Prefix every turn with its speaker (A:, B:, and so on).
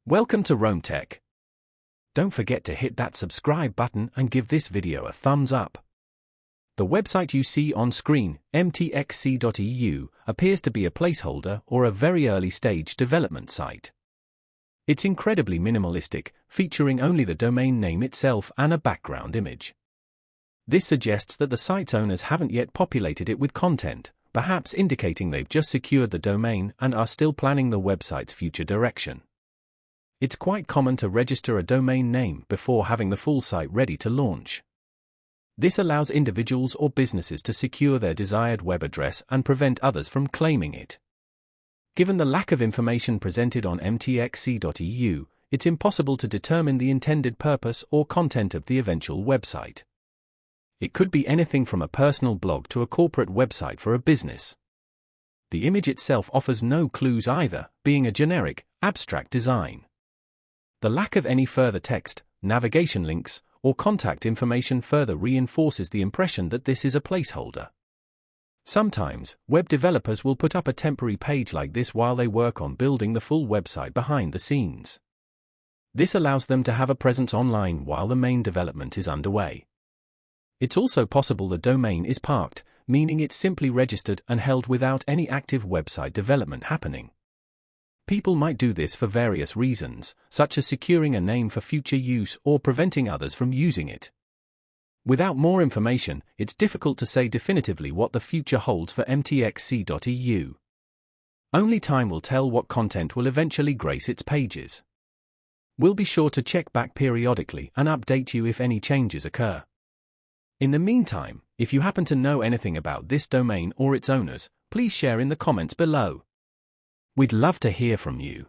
A: Welcome to Rome Tech. Don't forget to hit that subscribe button and give this video a thumbs up. The website you see on screen, mtx.eu, appears to be a placeholder or a very early stage development site. It's incredibly minimalistic, featuring only the domain name itself and a background image. This suggests that the site's owners haven't yet populated it with content, perhaps indicating they've just secured the domain and are still planning the website's future direction. It's quite common to register a domain name before having the full site ready to launch. This allows individuals or businesses to secure their desired web address and prevent others from claiming it. Given the lack of information presented on mtx.eu, it's impossible to determine the intended purpose or content of the eventual website. It could be anything from a personal blog to a corporate website for a business. The image itself offers no clues either, being a generic, abstract design. The lack of any further text, navigation links, or contact information further reinforces the impression that this is a placeholder. Sometimes, web developers will put up a temporary page like this while they work on building the full website behind the scenes. This allows them to have a presence online while the main development is underway. It's also possible the domain is parked, meaning it's simply registered and held without any active website development happening. People might do this for various reasons, such as securing a name for future use or preventing others from using it. Without more information, it's difficult to say definitively what the future holds for mtx.eu. Only time will tell what content will eventually grace its pages. We'll be sure to check back periodically and update you if any changes occur. In the meantime, if you happen to know anything about this domain or its owners, please share in the comments below. We'd love to hear from you.